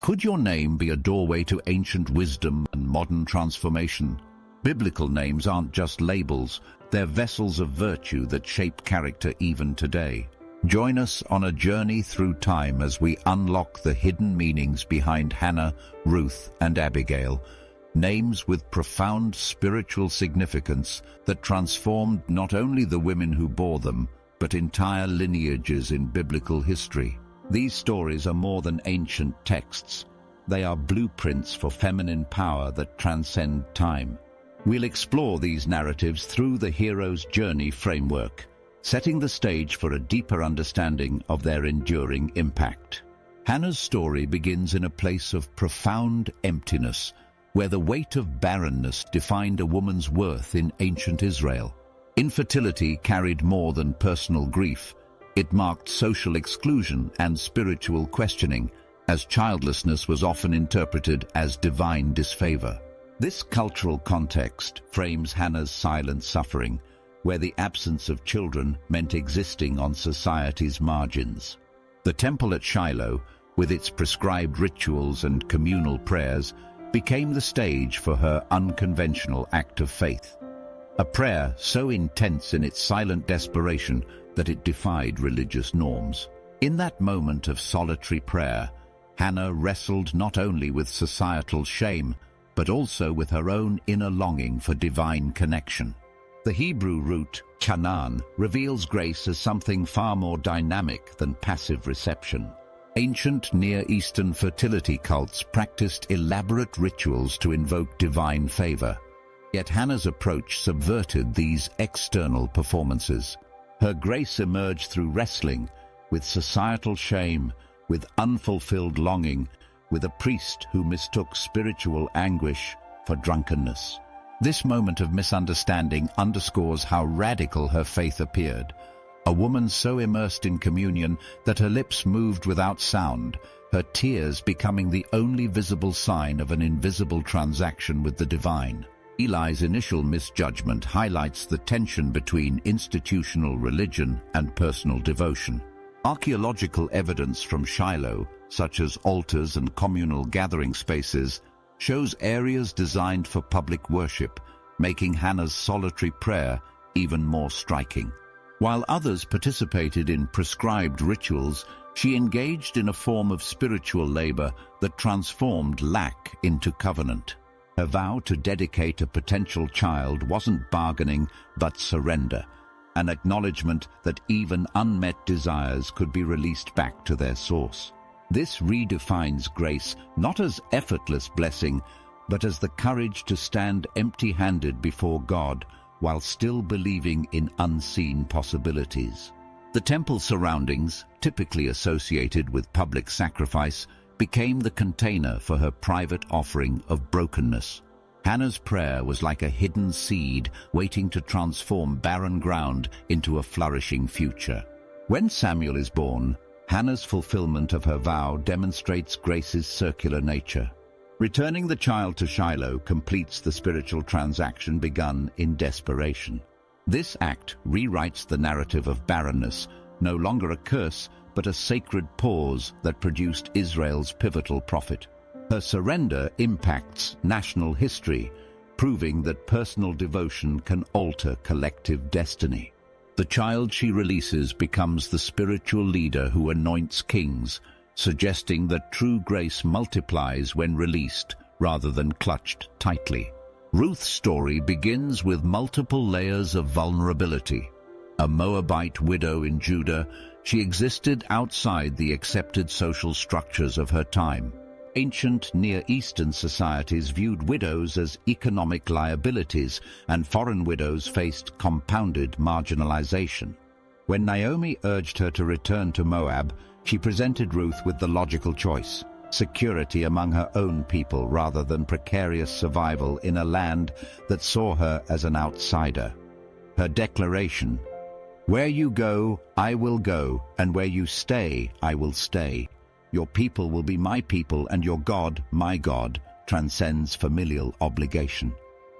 Could your name be a doorway to ancient wisdom and modern transformation? Biblical names aren't just labels, they're vessels of virtue that shape character even today. Join us on a journey through time as we unlock the hidden meanings behind Hannah, Ruth, and Abigail, names with profound spiritual significance that transformed not only the women who bore them, but entire lineages in biblical history. These stories are more than ancient texts. They are blueprints for feminine power that transcend time. We'll explore these narratives through the hero's journey framework, setting the stage for a deeper understanding of their enduring impact. Hannah's story begins in a place of profound emptiness, where the weight of barrenness defined a woman's worth in ancient Israel. Infertility carried more than personal grief. It marked social exclusion and spiritual questioning, as childlessness was often interpreted as divine disfavor. This cultural context frames Hannah's silent suffering, where the absence of children meant existing on society's margins. The temple at Shiloh, with its prescribed rituals and communal prayers, became the stage for her unconventional act of faith. A prayer so intense in its silent desperation that it defied religious norms. In that moment of solitary prayer, Hannah wrestled not only with societal shame, but also with her own inner longing for divine connection. The Hebrew root, chanan, reveals grace as something far more dynamic than passive reception. Ancient Near Eastern fertility cults practiced elaborate rituals to invoke divine favor. Yet Hannah's approach subverted these external performances. Her grace emerged through wrestling with societal shame, with unfulfilled longing, with a priest who mistook spiritual anguish for drunkenness. This moment of misunderstanding underscores how radical her faith appeared. A woman so immersed in communion that her lips moved without sound, her tears becoming the only visible sign of an invisible transaction with the divine. Eli's initial misjudgment highlights the tension between institutional religion and personal devotion. Archaeological evidence from Shiloh, such as altars and communal gathering spaces, shows areas designed for public worship, making Hannah's solitary prayer even more striking. While others participated in prescribed rituals, she engaged in a form of spiritual labor that transformed lack into covenant. Her vow to dedicate a potential child wasn't bargaining, but surrender, an acknowledgement that even unmet desires could be released back to their source. This redefines grace not as effortless blessing, but as the courage to stand empty-handed before God while still believing in unseen possibilities. The temple surroundings, typically associated with public sacrifice, became the container for her private offering of brokenness. Hannah's prayer was like a hidden seed waiting to transform barren ground into a flourishing future. When Samuel is born, Hannah's fulfillment of her vow demonstrates grace's circular nature. Returning the child to Shiloh completes the spiritual transaction begun in desperation. This act rewrites the narrative of barrenness, no longer a curse, but a sacred pause that produced Israel's pivotal prophet. Her surrender impacts national history, proving that personal devotion can alter collective destiny. The child she releases becomes the spiritual leader who anoints kings, suggesting that true grace multiplies when released rather than clutched tightly. Ruth's story begins with multiple layers of vulnerability. A Moabite widow in Judah, she existed outside the accepted social structures of her time. Ancient Near Eastern societies viewed widows as economic liabilities, and foreign widows faced compounded marginalization. When Naomi urged her to return to Moab, she presented Ruth with the logical choice: security among her own people rather than precarious survival in a land that saw her as an outsider. Her declaration, "Where you go, I will go, and where you stay, I will stay. Your people will be my people, and your God, my God," transcends familial obligation.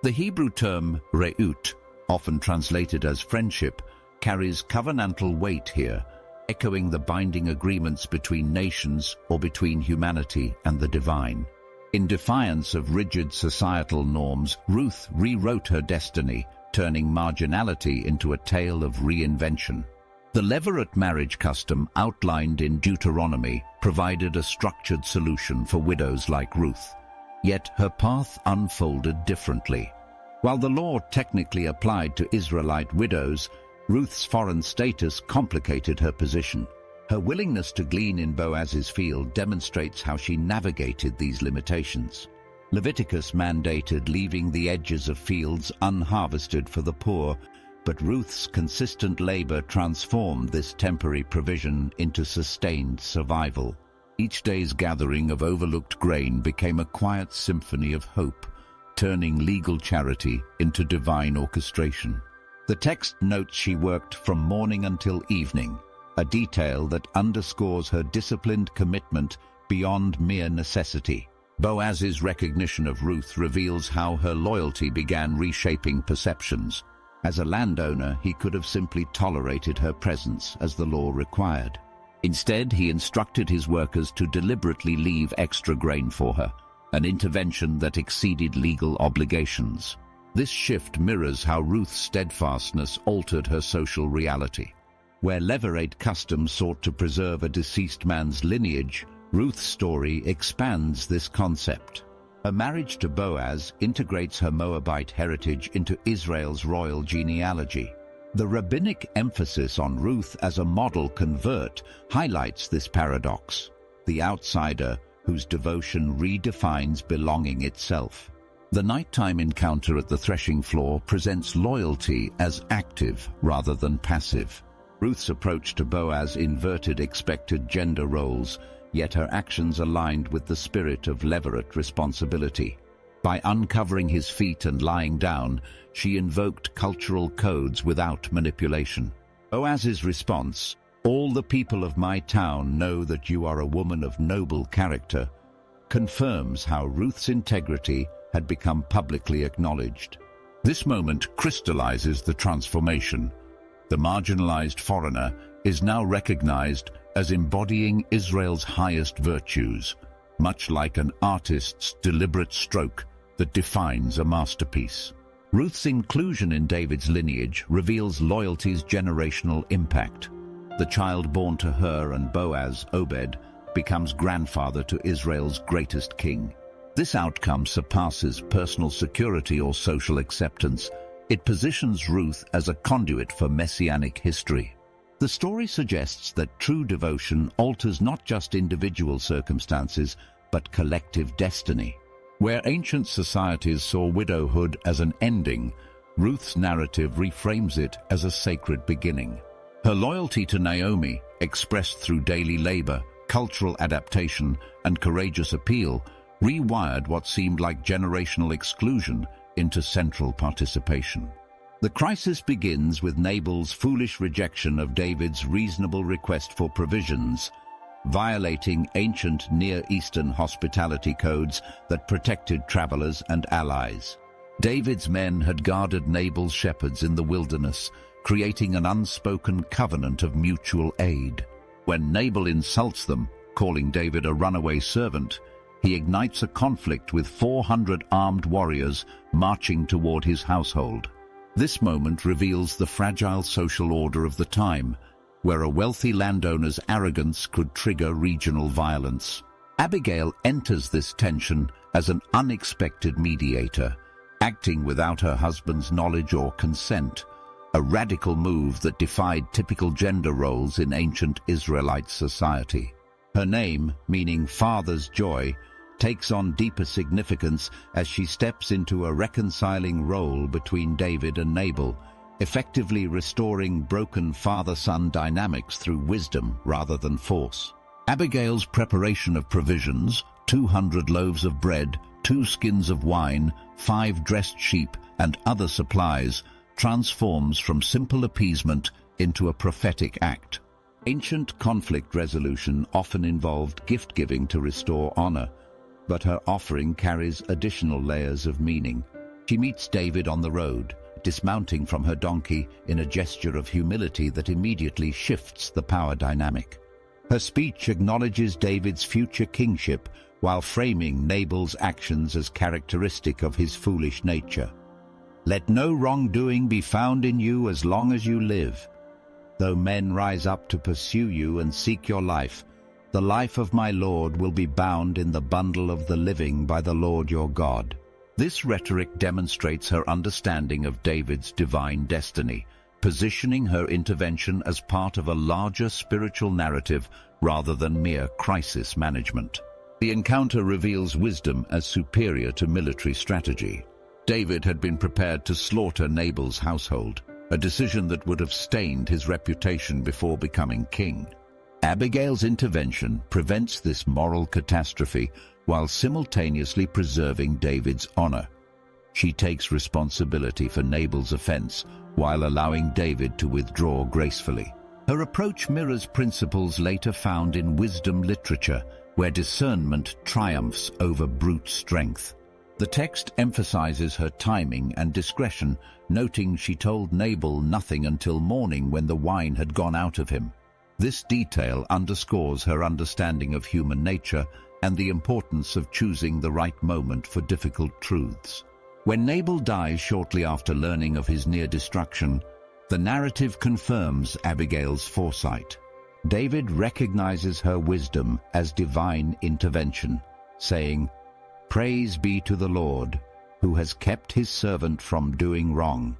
The Hebrew term re'ut, often translated as friendship, carries covenantal weight here. echoing the binding agreements between nations or between humanity and the divine. In defiance of rigid societal norms, Ruth rewrote her destiny, turning marginality into a tale of reinvention. The levirate marriage custom outlined in Deuteronomy provided a structured solution for widows like Ruth. Yet her path unfolded differently. While the law technically applied to Israelite widows, Ruth's foreign status complicated her position. Her willingness to glean in Boaz's field demonstrates how she navigated these limitations. Leviticus mandated leaving the edges of fields unharvested for the poor, but Ruth's consistent labor transformed this temporary provision into sustained survival. Each day's gathering of overlooked grain became a quiet symphony of hope, turning legal charity into divine orchestration. The text notes she worked from morning until evening, a detail that underscores her disciplined commitment beyond mere necessity. Boaz's recognition of Ruth reveals how her loyalty began reshaping perceptions. As a landowner, he could have simply tolerated her presence as the law required. Instead, he instructed his workers to deliberately leave extra grain for her, an intervention that exceeded legal obligations. This shift mirrors how Ruth's steadfastness altered her social reality. Where levirate custom sought to preserve a deceased man's lineage, Ruth's story expands this concept. Her marriage to Boaz integrates her Moabite heritage into Israel's royal genealogy. The rabbinic emphasis on Ruth as a model convert highlights this paradox, the outsider whose devotion redefines belonging itself. The nighttime encounter at the threshing floor presents loyalty as active rather than passive. Ruth's approach to Boaz inverted expected gender roles, yet her actions aligned with the spirit of levirate responsibility. By uncovering his feet and lying down, she invoked cultural codes without manipulation. Boaz's response, "All the people of my town know that you are a woman of noble character," confirms how Ruth's integrity had become publicly acknowledged. This moment crystallizes the transformation. The marginalized foreigner is now recognized as embodying Israel's highest virtues, much like an artist's deliberate stroke that defines a masterpiece. Ruth's inclusion in David's lineage reveals loyalty's generational impact. The child born to her and Boaz, Obed, becomes grandfather to Israel's greatest king. This outcome surpasses personal security or social acceptance. It positions Ruth as a conduit for messianic history. The story suggests that true devotion alters not just individual circumstances, but collective destiny. Where ancient societies saw widowhood as an ending, Ruth's narrative reframes it as a sacred beginning. Her loyalty to Naomi, expressed through daily labor, cultural adaptation, and courageous appeal, rewired what seemed like generational exclusion into central participation. The crisis begins with Nabal's foolish rejection of David's reasonable request for provisions, violating ancient Near Eastern hospitality codes that protected travelers and allies. David's men had guarded Nabal's shepherds in the wilderness, creating an unspoken covenant of mutual aid. When Nabal insults them, calling David a runaway servant, he ignites a conflict with 400 armed warriors marching toward his household. This moment reveals the fragile social order of the time, where a wealthy landowner's arrogance could trigger regional violence. Abigail enters this tension as an unexpected mediator, acting without her husband's knowledge or consent, a radical move that defied typical gender roles in ancient Israelite society. Her name, meaning father's joy, takes on deeper significance as she steps into a reconciling role between David and Nabal, effectively restoring broken father-son dynamics through wisdom rather than force. Abigail's preparation of provisions, 200 loaves of bread, 2 skins of wine, 5 dressed sheep, and other supplies, transforms from simple appeasement into a prophetic act. Ancient conflict resolution often involved gift-giving to restore honor, but her offering carries additional layers of meaning. She meets David on the road, dismounting from her donkey in a gesture of humility that immediately shifts the power dynamic. Her speech acknowledges David's future kingship while framing Nabal's actions as characteristic of his foolish nature. "Let no wrongdoing be found in you as long as you live. Though men rise up to pursue you and seek your life, the life of my Lord will be bound in the bundle of the living by the Lord your God." This rhetoric demonstrates her understanding of David's divine destiny, positioning her intervention as part of a larger spiritual narrative rather than mere crisis management. The encounter reveals wisdom as superior to military strategy. David had been prepared to slaughter Nabal's household, a decision that would have stained his reputation before becoming king. Abigail's intervention prevents this moral catastrophe while simultaneously preserving David's honor. She takes responsibility for Nabal's offense while allowing David to withdraw gracefully. Her approach mirrors principles later found in wisdom literature, where discernment triumphs over brute strength. The text emphasizes her timing and discretion, noting she told Nabal nothing until morning when the wine had gone out of him. This detail underscores her understanding of human nature and the importance of choosing the right moment for difficult truths. When Nabal dies shortly after learning of his near destruction, the narrative confirms Abigail's foresight. David recognizes her wisdom as divine intervention, saying, "Praise be to the Lord, who has kept his servant from doing wrong."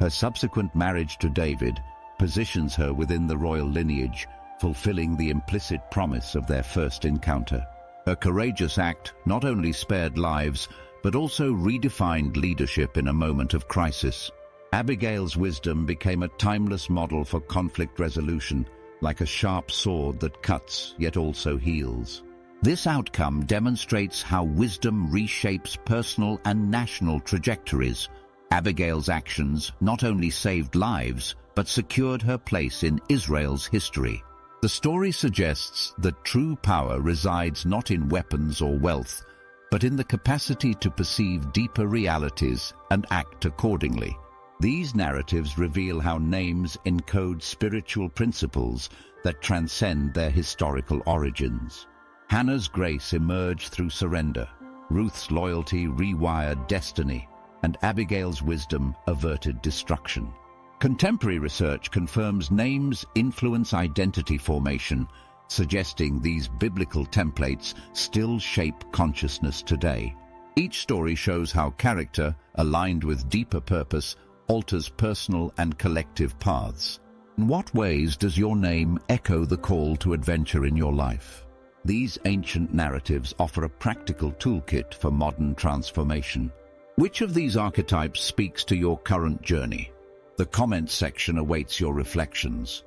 Her subsequent marriage to David positions her within the royal lineage, fulfilling the implicit promise of their first encounter. Her courageous act not only spared lives, but also redefined leadership in a moment of crisis. Abigail's wisdom became a timeless model for conflict resolution, like a sharp sword that cuts yet also heals. This outcome demonstrates how wisdom reshapes personal and national trajectories. Abigail's actions not only saved lives, but secured her place in Israel's history. The story suggests that true power resides not in weapons or wealth, but in the capacity to perceive deeper realities and act accordingly. These narratives reveal how names encode spiritual principles that transcend their historical origins. Hannah's grace emerged through surrender, Ruth's loyalty rewired destiny, and Abigail's wisdom averted destruction. Contemporary research confirms names influence identity formation, suggesting these biblical templates still shape consciousness today. Each story shows how character, aligned with deeper purpose, alters personal and collective paths. In what ways does your name echo the call to adventure in your life? These ancient narratives offer a practical toolkit for modern transformation. Which of these archetypes speaks to your current journey? The comments section awaits your reflections.